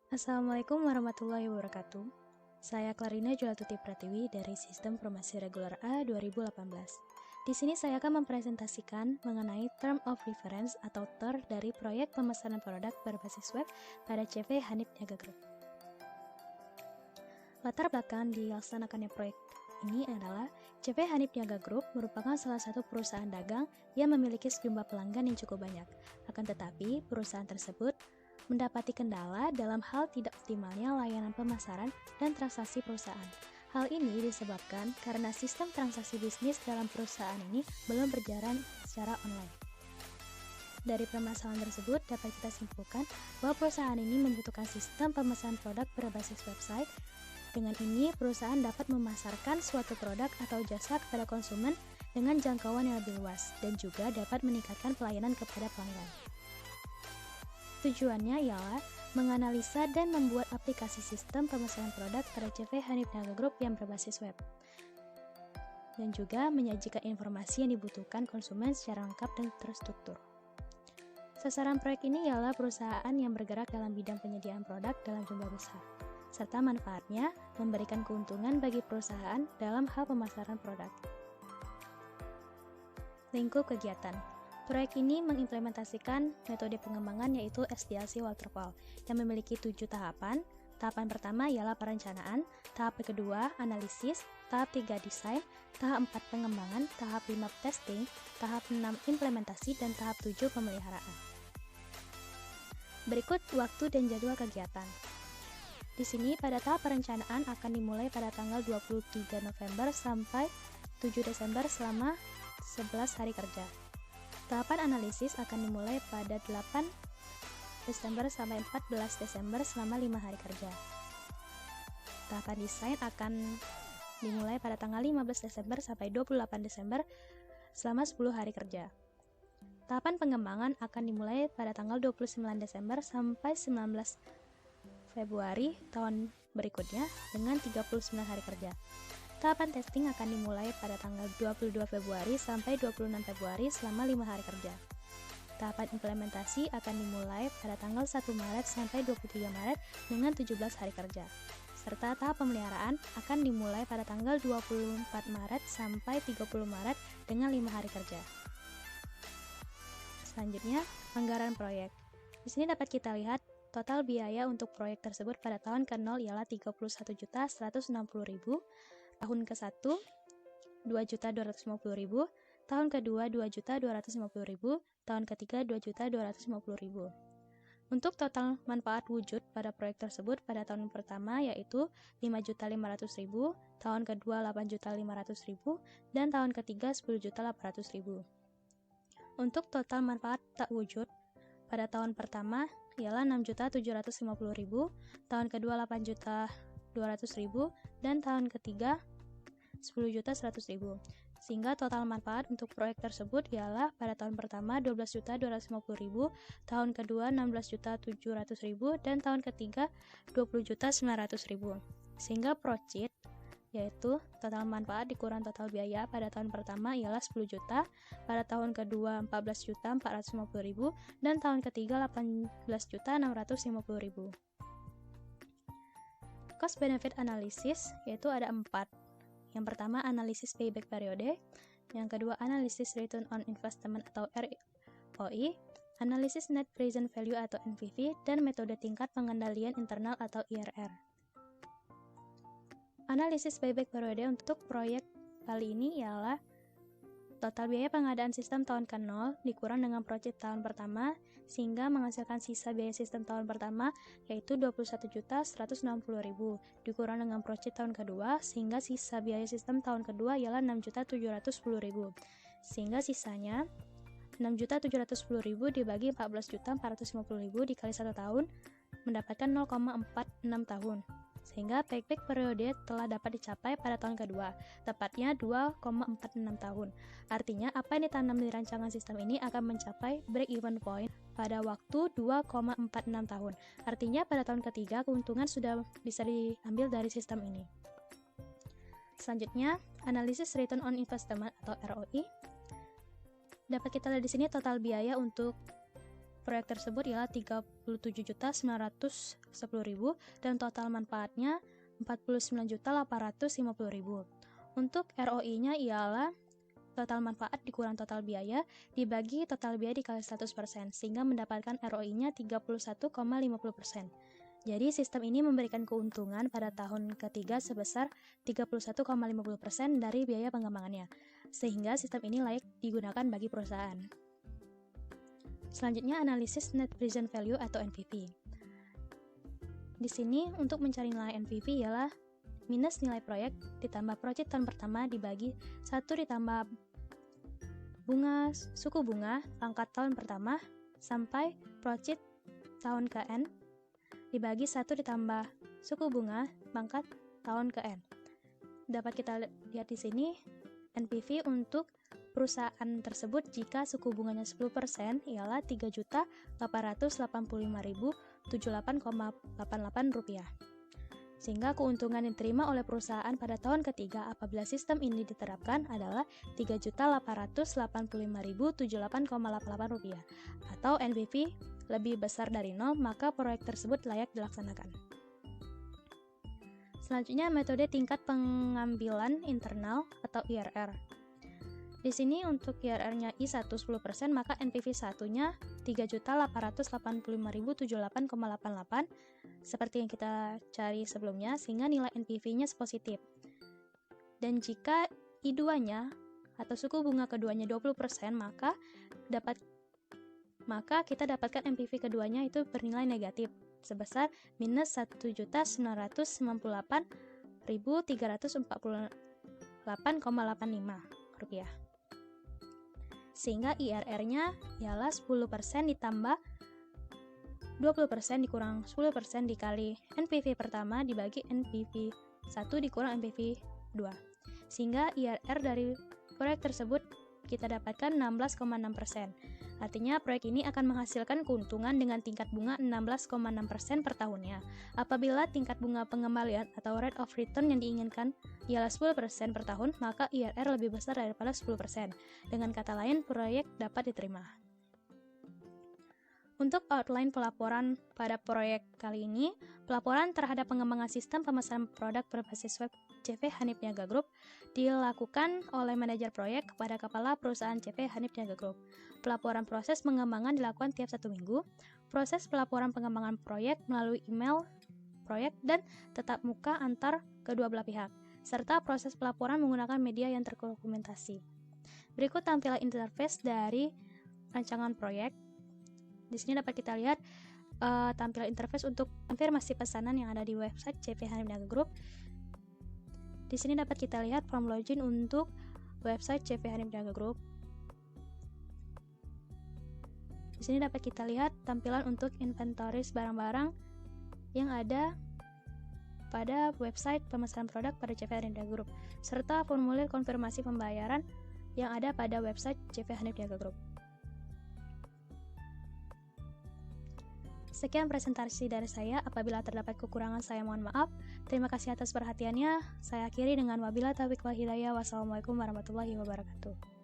Assalamualaikum warahmatullahi wabarakatuh. Saya Clarina Julatuti Pratiwi dari Sistem Informasi Reguler A 2018. Di sini saya akan mempresentasikan mengenai Term of Reference atau TER dari proyek pemesanan produk berbasis web pada CV Hanif Niaga Group. Latar belakang dilaksanakannya proyek ini adalah CV Hanif Niaga Group merupakan salah satu perusahaan dagang yang memiliki sejumlah pelanggan yang cukup banyak. Akan tetapi, perusahaan tersebut mendapati kendala dalam hal tidak optimalnya layanan pemasaran dan transaksi perusahaan. Hal ini disebabkan karena sistem transaksi bisnis dalam perusahaan ini belum berjalan secara online. Dari permasalahan tersebut dapat kita simpulkan bahwa perusahaan ini membutuhkan sistem pemesanan produk berbasis website. Dengan ini, perusahaan dapat memasarkan suatu produk atau jasa kepada konsumen dengan jangkauan yang lebih luas dan juga dapat meningkatkan pelayanan kepada pelanggan. Tujuannya ialah menganalisa dan membuat aplikasi sistem pemesanan produk pada CV Hanif Niaga Group yang berbasis web, dan juga menyajikan informasi yang dibutuhkan konsumen secara lengkap dan terstruktur. Sasaran proyek ini ialah perusahaan yang bergerak dalam bidang penyediaan produk dalam jumlah besar, serta manfaatnya memberikan keuntungan bagi perusahaan dalam hal pemasaran produk. Lingkup kegiatan. Proyek ini mengimplementasikan metode pengembangan yaitu SDLC Waterfall yang memiliki 7 tahapan. Tahapan pertama ialah perencanaan, tahap kedua analisis, tahap 3 desain, tahap 4 pengembangan, tahap 5 testing, tahap 6 implementasi, dan tahap 7 pemeliharaan. Berikut waktu dan jadwal kegiatan. Di sini pada tahap perencanaan akan dimulai pada tanggal 23 November sampai 7 Desember selama 11 hari kerja. Tahapan analisis akan dimulai pada 8 Desember sampai 14 Desember selama 5 hari kerja. Tahapan desain akan dimulai pada tanggal 15 Desember sampai 28 Desember selama 10 hari kerja. Tahapan pengembangan akan dimulai pada tanggal 29 Desember sampai 19 Februari tahun berikutnya dengan 39 hari kerja. Tahapan testing akan dimulai pada tanggal 22 Februari sampai 26 Februari selama 5 hari kerja. Tahapan implementasi akan dimulai pada tanggal 1 Maret sampai 23 Maret dengan 17 hari kerja. Serta tahap pemeliharaan akan dimulai pada tanggal 24 Maret sampai 30 Maret dengan 5 hari kerja. Selanjutnya, anggaran proyek. Di sini dapat kita lihat total biaya untuk proyek tersebut pada tahun ke-0 ialah 31.160.000, tahun ke-1 2.250.000, tahun ke-2 2.250.000, tahun ke-3 2.250.000. Untuk total manfaat wujud pada proyek tersebut pada tahun pertama yaitu 5.500.000, tahun ke-2 8.500.000, dan tahun ke-3 10.800.000. Untuk total manfaat tak wujud pada tahun pertama ialah 6.750.000, tahun kedua 8.200.000, dan tahun ketiga 10.100.000. Sehingga total manfaat untuk proyek tersebut ialah pada tahun pertama 12.250.000, tahun kedua 16.700.000, dan tahun ketiga 20.900.000. Sehingga profit yaitu total manfaat dikurang total biaya pada tahun pertama ialah 10 juta, pada tahun kedua 14.450.000, dan tahun ketiga 18.650.000. Cost benefit analysis yaitu ada 4. Yang pertama analisis payback periode, yang kedua analisis return on investment atau ROI, analisis net present value atau NPV, dan metode tingkat pengendalian internal atau IRR. Analisis payback periode untuk proyek kali ini ialah total biaya pengadaan sistem tahun ke-0 dikurang dengan profit tahun pertama sehingga menghasilkan sisa biaya sistem tahun pertama yaitu 21.160.000 dikurang dengan profit tahun kedua sehingga sisa biaya sistem tahun kedua ialah 6.710.000 sehingga sisanya 6.710.000 dibagi 14.450.000 dikali 1 tahun mendapatkan 0,46 tahun. Sehingga payback periode telah dapat dicapai pada tahun kedua, tepatnya 2,46 tahun. Artinya, apa yang ditanam di rancangan sistem ini akan mencapai break-even point pada waktu 2,46 tahun. Artinya, pada tahun ketiga, keuntungan sudah bisa diambil dari sistem ini. Selanjutnya, analisis return on investment atau ROI. Dapat kita lihat di sini total biaya untuk proyek tersebut ialah 37.910.000 dan total manfaatnya 49.850.000. Untuk ROI-nya ialah total manfaat dikurang total biaya dibagi total biaya dikali 100%, sehingga mendapatkan ROI-nya 31,50%. Jadi sistem ini memberikan keuntungan pada tahun ketiga sebesar 31,50% dari biaya pengembangannya, sehingga sistem ini layak digunakan bagi perusahaan. Selanjutnya, analisis Net Present Value atau NPV. Di sini untuk mencari nilai NPV ialah minus nilai proyek ditambah project tahun pertama dibagi 1 ditambah suku bunga pangkat tahun pertama sampai project tahun ke N dibagi 1 ditambah suku bunga pangkat tahun ke N. Dapat kita lihat di sini NPV untuk perusahaan tersebut jika suku bunganya 10% ialah Rp3.850.078,88. Sehingga keuntungan yang diterima oleh perusahaan pada tahun ketiga apabila sistem ini diterapkan adalah Rp3.855.078,88 atau NPV lebih besar dari 0, maka proyek tersebut layak dilaksanakan. Selanjutnya, metode tingkat pengambilan internal atau IRR. Di sini untuk IRR-nya I1 10%, maka NPV 1-nya Rp3.855.078,88 seperti yang kita cari sebelumnya, sehingga nilai NPV-nya positif. Dan jika I2-nya atau suku bunga keduanya 20%, maka kita dapatkan NPV keduanya itu bernilai negatif sebesar minus Rp1.998.348,85. Sehingga IRR-nya ialah 10% ditambah 20% dikurang 10% dikali NPV pertama dibagi NPV 1 dikurang NPV 2. Sehingga IRR dari proyek tersebut kita dapatkan 16,6%. Artinya proyek ini akan menghasilkan keuntungan dengan tingkat bunga 16,6% per tahunnya. Apabila tingkat bunga pengembalian atau rate of return yang diinginkan ialah 10% per tahun, maka IRR lebih besar daripada 10%. Dengan kata lain, proyek dapat diterima. Untuk outline pelaporan pada proyek kali ini, pelaporan terhadap pengembangan sistem pemasaran produk berbasis web CV Hanif Niaga Group dilakukan oleh manajer proyek kepada kepala perusahaan CV Hanif Niaga Group. Pelaporan proses pengembangan dilakukan tiap 1 minggu. Proses pelaporan pengembangan proyek melalui email proyek dan tatap muka antar kedua belah pihak, serta proses pelaporan menggunakan media yang terdokumentasi. Berikut tampilan interface dari rancangan proyek. Di sini dapat kita lihat tampilan interface untuk konfirmasi pesanan yang ada di website CV Hanif Niaga Group. Di sini dapat kita lihat form login untuk website CV Hanif Niaga Group. Di sini dapat kita lihat tampilan untuk inventaris barang-barang yang ada pada website pemasaran produk pada CV Hanif Niaga Group, serta formulir konfirmasi pembayaran yang ada pada website CV Hanif Niaga Group. Sekian presentasi dari saya. Apabila terdapat kekurangan, saya mohon maaf. Terima kasih atas perhatiannya. Saya akhiri dengan wabillahi taufiq wal hidayah. Wassalamualaikum warahmatullahi wabarakatuh.